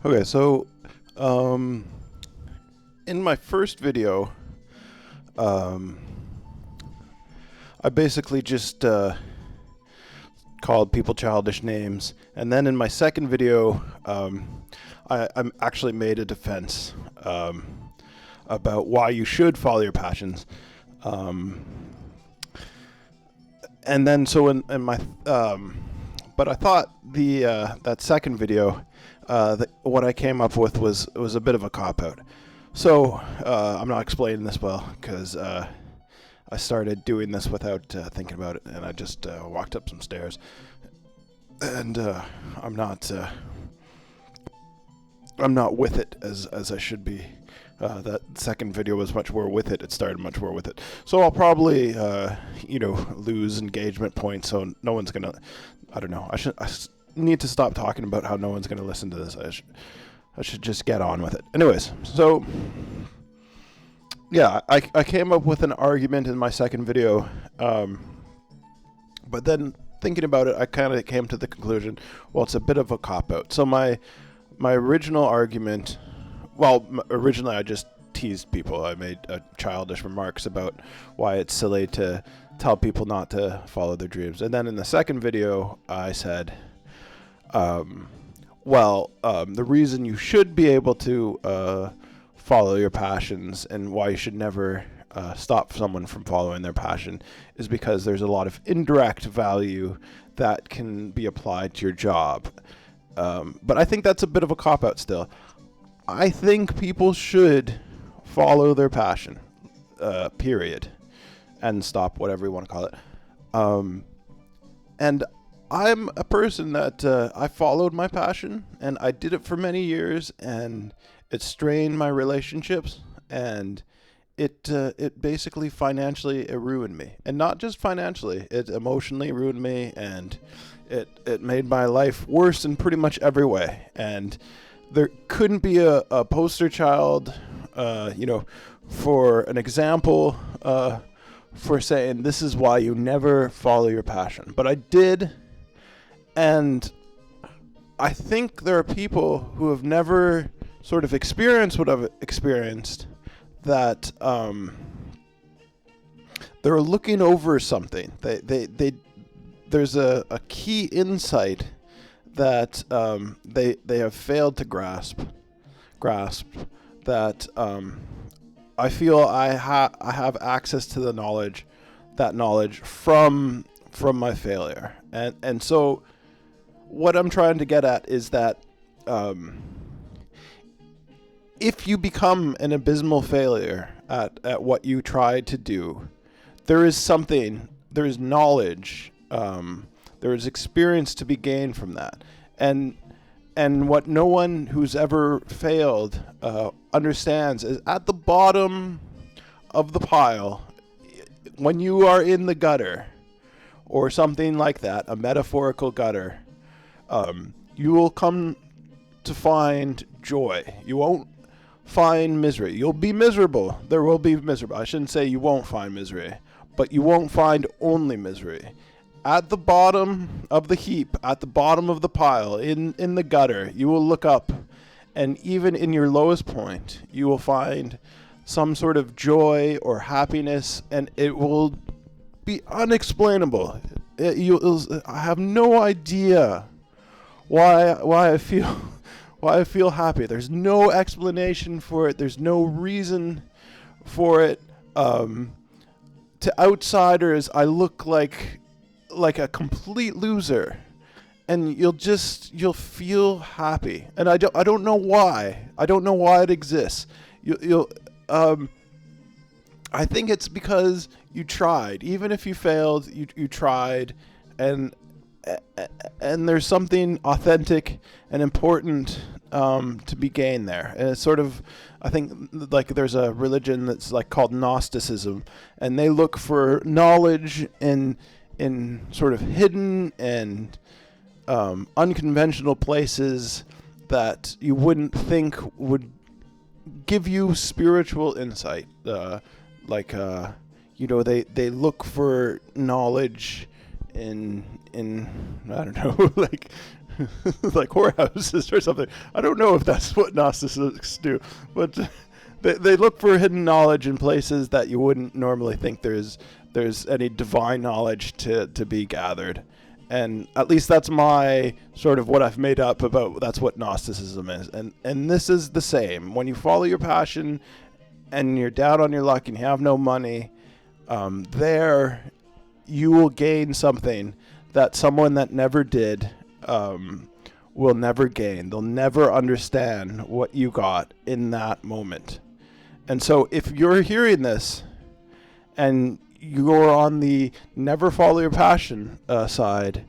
Okay, so um, in my first video, um, I basically just called people childish names, and then in my second video, I actually made a defense about why you should follow your passions. Um, and then so in my but I thought the that second video, what I came up with was a bit of a cop out. So I'm not explaining this well because I started doing this without thinking about it, and I just walked up some stairs, and I'm not with it as I should be. That second video was much more with it. It started much more with it. So I'll probably, lose engagement points. So no one's gonna. I don't know. I need to stop talking about how no one's gonna listen to this. I should just get on with it. Anyways, so yeah, I came up with an argument in my second video, but then thinking about it, I kind of came to the conclusion, well, it's a bit of a cop out. So my original argument. Well, originally I just teased people. I made childish remarks about why it's silly to tell people not to follow their dreams. And then in the second video, I said, the reason you should be able to follow your passions and why you should never stop someone from following their passion is because there's a lot of indirect value that can be applied to your job. But I think that's a bit of a cop-out still. I think people should follow their passion, period, and stop whatever you want to call it. And I'm a person that I followed my passion, and I did it for many years, and it strained my relationships, and it basically financially it ruined me, and not just financially, it emotionally ruined me, and it made my life worse in pretty much every way, and there couldn't be a poster child, for an example, for saying this is why you never follow your passion. But I did, and I think there are people who have never sort of experienced what I've experienced, that they're looking over something. They there's a key insight that they have failed to grasp that I feel I have access to the knowledge from my failure, and so what I'm trying to get at is that if you become an abysmal failure at what you tried to do, there is knowledge, there is experience to be gained from that. And what no one who's ever failed understands is at the bottom of the pile, when you are in the gutter, or something like that, a metaphorical gutter, you will come to find joy. You won't find misery. You'll be miserable. There will be miserable. I shouldn't say you won't find misery, but you won't find only misery. At the bottom of the heap, at the bottom of the pile, in the gutter, you will look up, and even in your lowest point, you will find some sort of joy or happiness, and it will be unexplainable. I have no idea why I feel happy. There's no explanation for it. There's no reason for it. To outsiders, I look like a complete loser, and you'll feel happy, and I don't know why. I don't know why it exists. I think it's because you tried. Even if you failed, you tried, and there's something authentic and important to be gained there. And it's sort of, I think, like there's a religion that's like called Gnosticism, and they look for knowledge in sort of hidden and unconventional places that you wouldn't think would give you spiritual insight. They look for knowledge in I don't know, like like whorehouses or something. I don't know if that's what Gnostics do, but they look for hidden knowledge in places that you wouldn't normally think there's any divine knowledge to be gathered. And at least that's my sort of what I've made up about that's what Gnosticism is. And this is the same. When you follow your passion and you're down on your luck and you have no money, there you will gain something that someone that never did will never gain. They'll never understand what you got in that moment. And so if you're hearing this and you're on the never follow your passion side,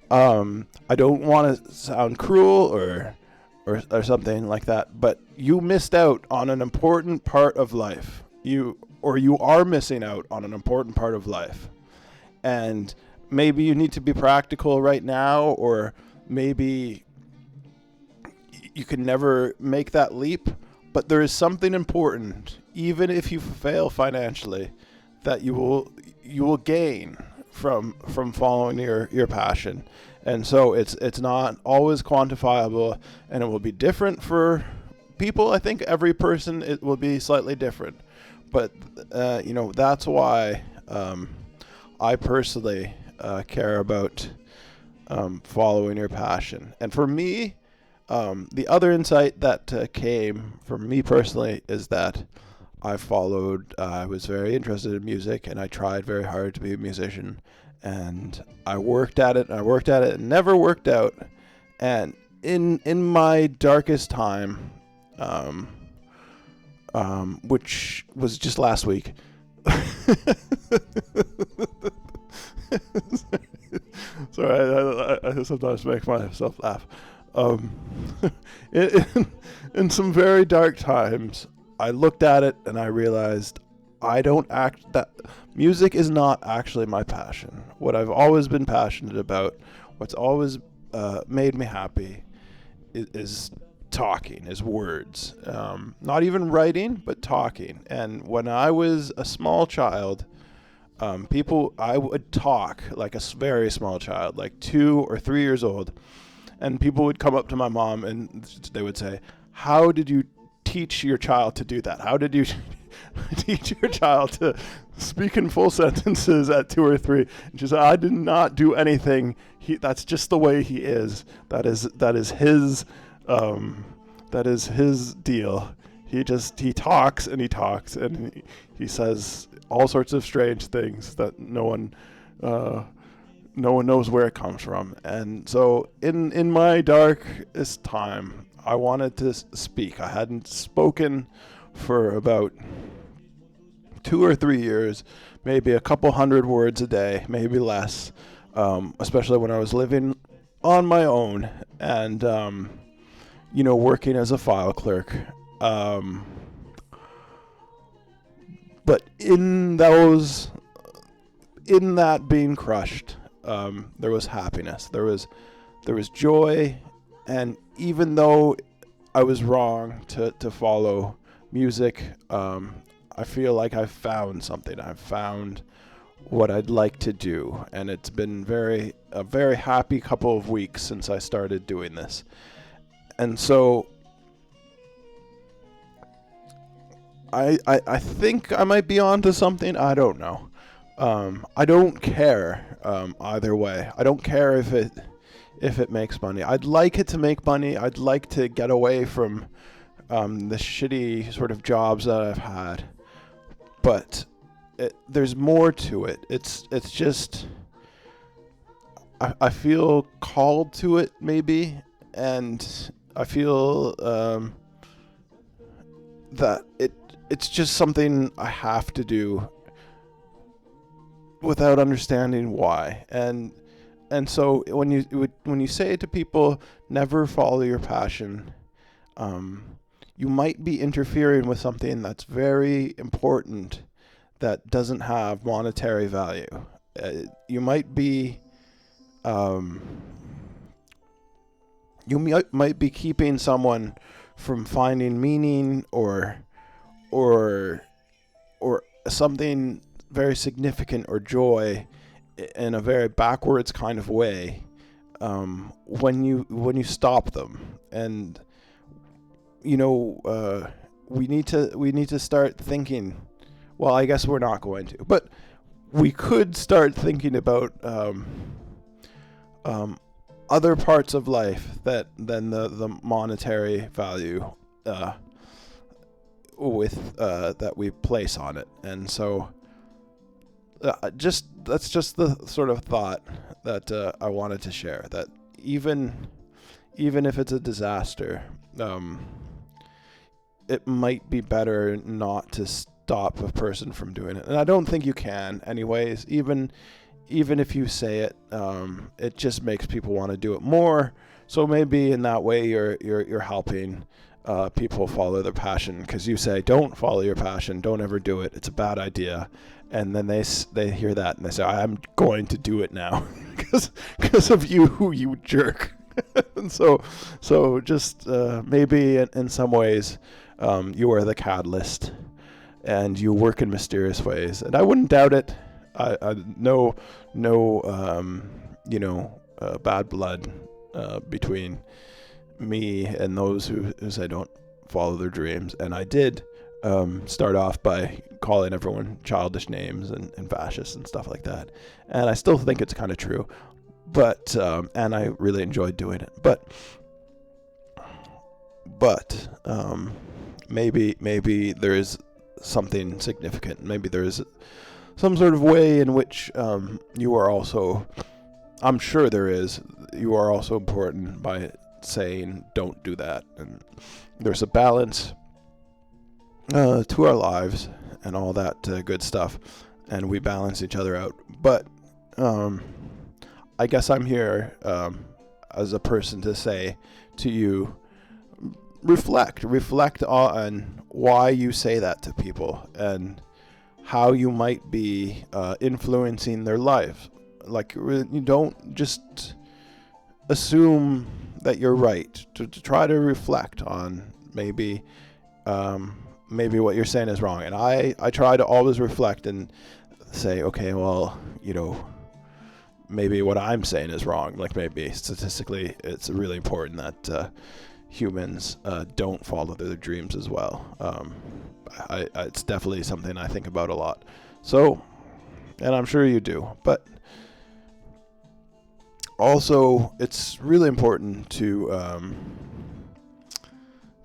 I don't want to sound cruel or something like that, but you missed out on an important part of life. You are missing out on an important part of life. And maybe you need to be practical right now, or maybe you can never make that leap, but there is something important, even if you fail financially, that you will gain from following your passion. And so it's not always quantifiable, and it will be different for people. I think every person, it will be slightly different, but that's why I personally care about following your passion. And for me, the other insight that came from me personally is that I was very interested in music, and I tried very hard to be a musician, and I worked at it and never worked out. And in my darkest time, which was just last week, sorry, I sometimes make myself laugh. In some very dark times, I looked at it and I realized that music is not actually my passion. What I've always been passionate about, what's always made me happy, is talking, is words. Not even writing, but talking. And when I was a small child, I would talk like a very small child, like 2 or 3 years old, and people would come up to my mom and they would say, "How did you teach your child to do that? How did you teach your child to speak in full sentences at 2 or 3?" And she said, "I did not do anything. That's just the way he is. That is his deal. He talks and he talks and he says all sorts of strange things that no one knows where it comes from." And so in my darkest time, I wanted to speak. I hadn't spoken for about 2 or 3 years, maybe a couple hundred words a day, maybe less, especially when I was living on my own and, working as a file clerk. But in that being crushed, there was happiness. There was joy. And even though I was wrong to follow music, I feel like I've found something. I've found what I'd like to do. And it's been a very happy couple of weeks since I started doing this. And so I think I might be onto something. I don't know. I don't care either way. I don't care if it makes money. I'd like it to make money. I'd like to get away from the shitty sort of jobs that I've had. But there's more to it. It's just I feel called to it maybe, and I feel that it's just something I have to do without understanding why. And so when you say to people, never follow your passion, you might be interfering with something that's very important that doesn't have monetary value. You might be keeping someone from finding meaning or something very significant or joy in a very backwards kind of way when you stop them. And we need to start thinking. Well, I guess we're not going to, but we could start thinking about other parts of life than the monetary value that we place on it. And so that's just the sort of thought that I wanted to share, that even if it's a disaster, it might be better not to stop a person from doing it. And I don't think you can anyways. Even if you say it, it just makes people want to do it more. So maybe in that way you're helping people follow their passion, because you say, don't follow your passion, don't ever do it, it's a bad idea. And then they hear that and they say, I'm going to do it now because of you jerk. And so just maybe in some ways you are the catalyst and you work in mysterious ways, and I wouldn't doubt it. I no bad blood between me and those who say don't follow their dreams. And I did start off by calling everyone childish names and fascists and stuff like that, and I still think it's kind of true, but and I really enjoyed doing it, but maybe there is something significant. Maybe there is some sort of way in which you are also, I'm sure there is, you are also important by saying don't do that. And there's a balance to our lives and all that good stuff, and we balance each other out. But I guess I'm here as a person to say to you, reflect on why you say that to people and how you might be influencing their life. Like, you don't just assume that you're right. To try to reflect on maybe what you're saying is wrong. And I try to always reflect and say, okay, well, maybe what I'm saying is wrong. Like, maybe statistically it's really important that humans don't follow their dreams as well. It's definitely something I think about a lot. So, and I'm sure you do, but also it's really important to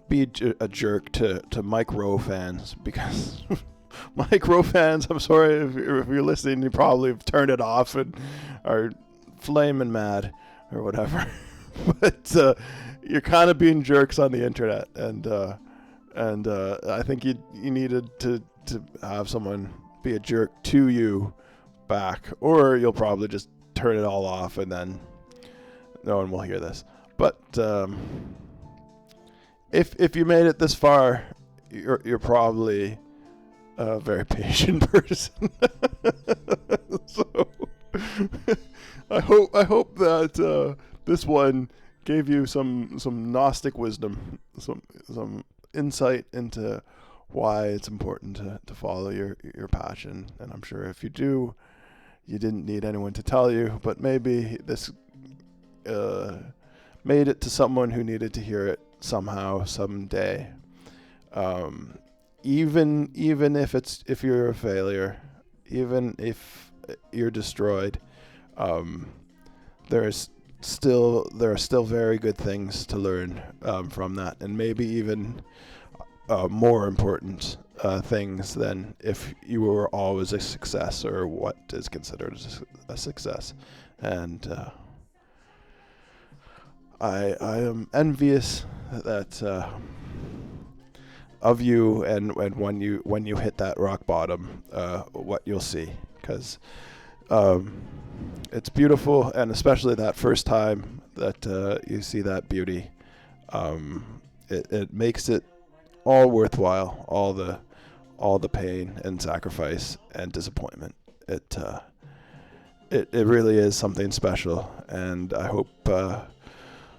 be a jerk to Mike Rowe fans, because Mike Rowe fans, I'm sorry if you're listening, you probably have turned it off and are flaming mad or whatever. But you're kind of being jerks on the internet, and I think you needed to have someone be a jerk to you back, or you'll probably just turn it all off and then no one will hear this. But if you made it this far, you're probably a very patient person. So I hope that this one gave you some Gnostic wisdom, some insight into why it's important to follow your passion. And I'm sure if you do, you didn't need anyone to tell you, but maybe this made it to someone who needed to hear it somehow, someday. Even if you're a failure, even if you're destroyed, there are still very good things to learn from that, and maybe even more important things than if you were always a success, or what is considered a success. And I am envious that of you, and when you hit that rock bottom, what you'll see, because it's beautiful, and especially that first time that you see that beauty, it makes it all worthwhile, all the pain and sacrifice and disappointment. It really is something special, and I hope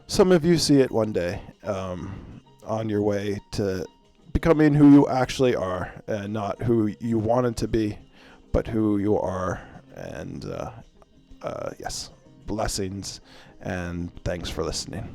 some of you see it one day, on your way to becoming who you actually are, and not who you wanted to be, but who you are. And yes, blessings and thanks for listening.